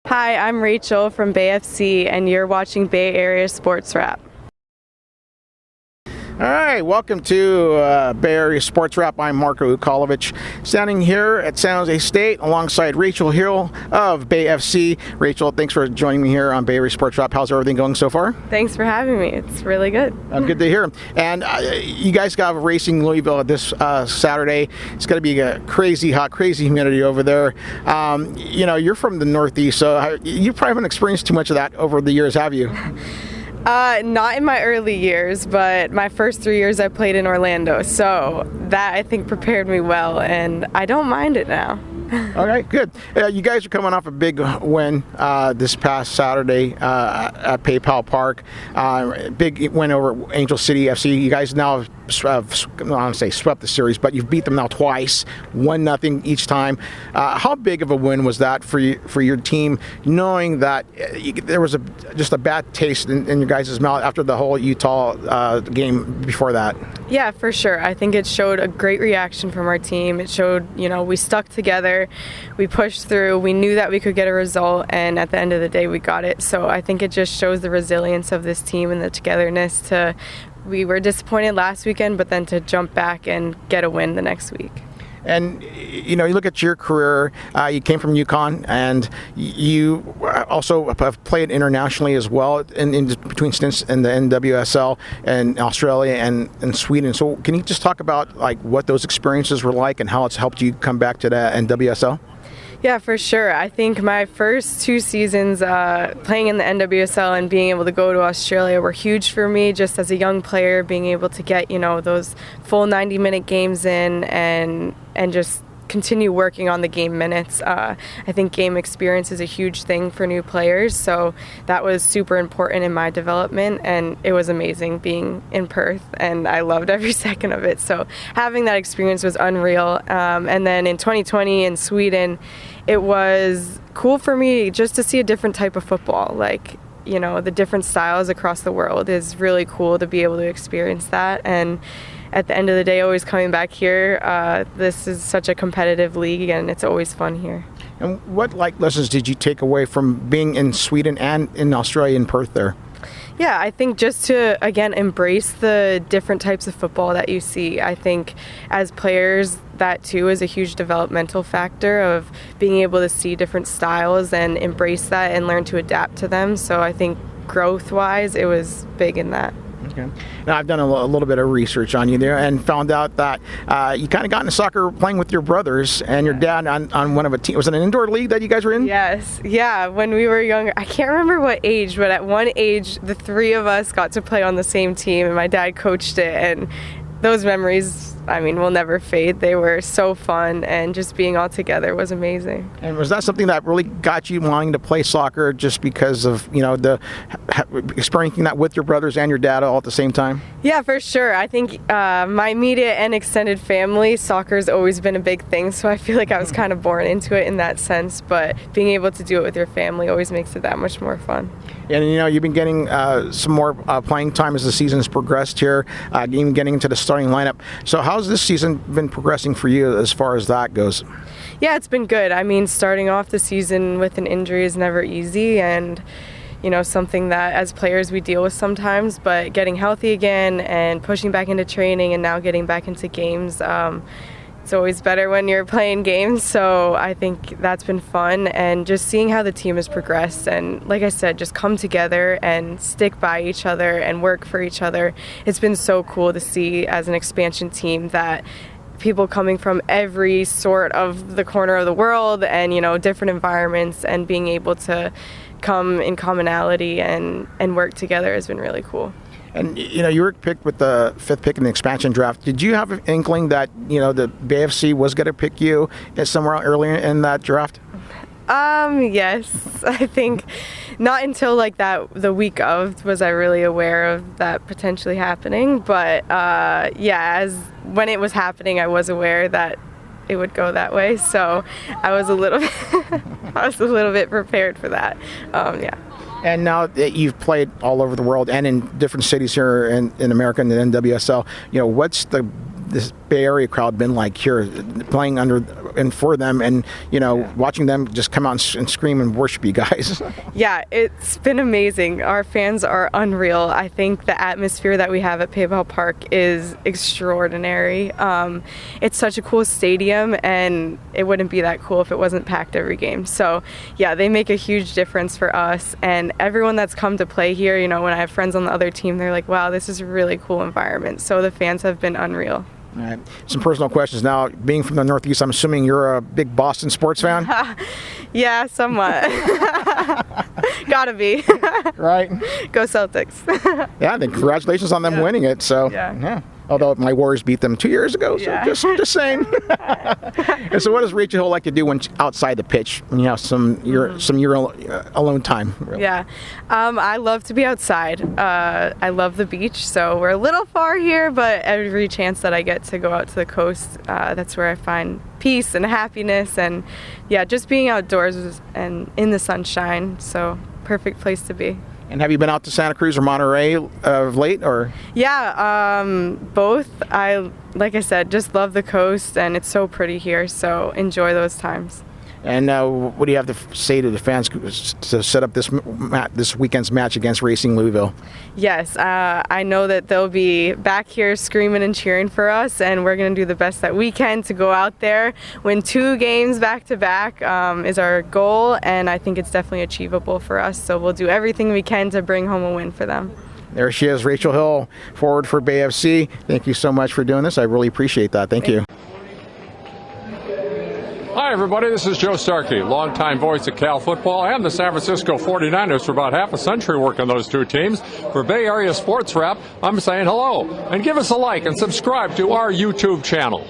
Hi, I'm Rachel from BASW, and you're watching Bay Area Sports Wrap. All right, welcome to Bay Area Sports Wrap. I'm Marko Ukalovic, standing here at San Jose State alongside Rachel Hill of BASW. Rachel, thanks for joining me here on Bay Area Sports Wrap. How's everything going so far? Thanks for having me. It's really good. Good to hear. And you guys got racing Louisville this Saturday. It's going to be a crazy hot, crazy humidity over there. You're from the Northeast, so you probably haven't experienced too much of that over the years, have you? Not in my early years, but my first 3 years I played in Orlando, so that I think prepared me well, and I don't mind it now. All right, good. You guys are coming off a big win this past Saturday at PayPal Park. Big win over Angel City FC. You guys now have, I don't want to say swept the series, but you've beat them now twice, 1-0 each time. How big of a win was that for your team, knowing that there was just a bad taste in your guys' mouth after the whole Utah game before that? Yeah, for sure. I think it showed a great reaction from our team. It showed, we stuck together, we pushed through, we knew that we could get a result, and at the end of the day, we got it. So I think it just shows the resilience of this team and the togetherness we were disappointed last weekend, but then to jump back and get a win the next week. And, you look at your career, you came from UConn, and you also have played internationally as well in between stints in the NWSL and Australia and Sweden. So can you just talk about what those experiences were like and how it's helped you come back to the NWSL? Yeah, for sure. I think my first 2 seasons playing in the NWSL and being able to go to Australia were huge for me just as a young player, being able to get, those full 90-minute games in and just continue working on the game minutes. I think game experience is a huge thing for new players, so that was super important in my development, and it was amazing being in Perth, and I loved every second of it. So having that experience was unreal. And then in 2020 in Sweden, it was cool for me just to see a different type of football. The different styles across the world is really cool to be able to experience that. And at the end of the day, always coming back here, this is such a competitive league, and it's always fun here. And what lessons did you take away from being in Sweden and in Australia in Perth there? Yeah, I think just to, again, embrace the different types of football that you see. I think as players, that too is a huge developmental factor of being able to see different styles and embrace that and learn to adapt to them. So I think growth-wise, it was big in that. Okay. Now, I've done a little bit of research on you there and found out that you kind of got into soccer playing with your brothers and your dad on one of a team. Was it an indoor league that you guys were in? Yes. Yeah, when we were younger. I can't remember what age, but at one age, the 3 of us got to play on the same team, and my dad coached it, and those memories, will never fade. They were so fun, and just being all together was amazing. And was that something that really got you wanting to play soccer just because of, the experiencing that with your brothers and your dad all at the same time? Yeah, for sure. I think my immediate and extended family, soccer's always been a big thing, so I feel like I was kind of born into it in that sense, but being able to do it with your family always makes it that much more fun. And you've been getting some more playing time as the season's progressed here, even getting into the starting lineup. So how's this season been progressing for you as far as that goes? Yeah, it's been good. Starting off the season with an injury is never easy, and something that as players we deal with sometimes, but getting healthy again and pushing back into training and now getting back into games, it's always better when you're playing games, so I think that's been fun, and just seeing how the team has progressed and, like I said, just come together and stick by each other and work for each other. It's been so cool to see as an expansion team that people coming from every sort of the corner of the world and, different environments, and being able to come in commonality and work together has been really cool. And, you were picked with the 5th pick in the expansion draft. Did you have an inkling that, the BASW was going to pick you somewhere earlier in that draft? Yes. I think not until the week of was I really aware of that potentially happening. But, when it was happening, I was aware that it would go that way. So I was a little bit prepared for that. Yeah. And now that you've played all over the world and in different cities here in America and the NWSL, what's this Bay Area crowd been like here, playing under and for them, and watching them just come out and scream and worship you guys. Yeah, it's been amazing. Our fans are unreal. I think the atmosphere that we have at PayPal Park is extraordinary. It's such a cool stadium, and it wouldn't be that cool if it wasn't packed every game. So yeah, they make a huge difference for us, and everyone that's come to play here, when I have friends on the other team, they're like, wow, this is a really cool environment. So the fans have been unreal. All right. Some personal questions now. Being from the Northeast, I'm assuming you're a big Boston sports fan? Yeah, somewhat. Gotta be. Right. Go Celtics. Yeah, then congratulations on them winning it. So, yeah. Although my Warriors beat them 2 years ago, so just saying. And so what does Rachel Hill like to do when outside the pitch when you have some your alone time? Really? Yeah, I love to be outside. I love the beach, so we're a little far here, but every chance that I get to go out to the coast, that's where I find peace and happiness, and just being outdoors and in the sunshine, so perfect place to be. And have you been out to Santa Cruz or Monterey of late, or? Yeah, both. Like I said, just love the coast, and it's so pretty here, so enjoy those times. And what do you have to say to the fans to set up this weekend's match against Racing Louisville? Yes, I know that they'll be back here screaming and cheering for us, and we're going to do the best that we can to go out there. Win 2 games back-to-back is our goal, and I think it's definitely achievable for us. So we'll do everything we can to bring home a win for them. There she is, Rachel Hill, forward for BASW. Thank you so much for doing this. I really appreciate that. Thank you. Hi, everybody. This is Joe Starkey, longtime voice of Cal football and the San Francisco 49ers for about half a century working those 2 teams. For Bay Area Sports Wrap, I'm saying hello. And give us a like and subscribe to our YouTube channel.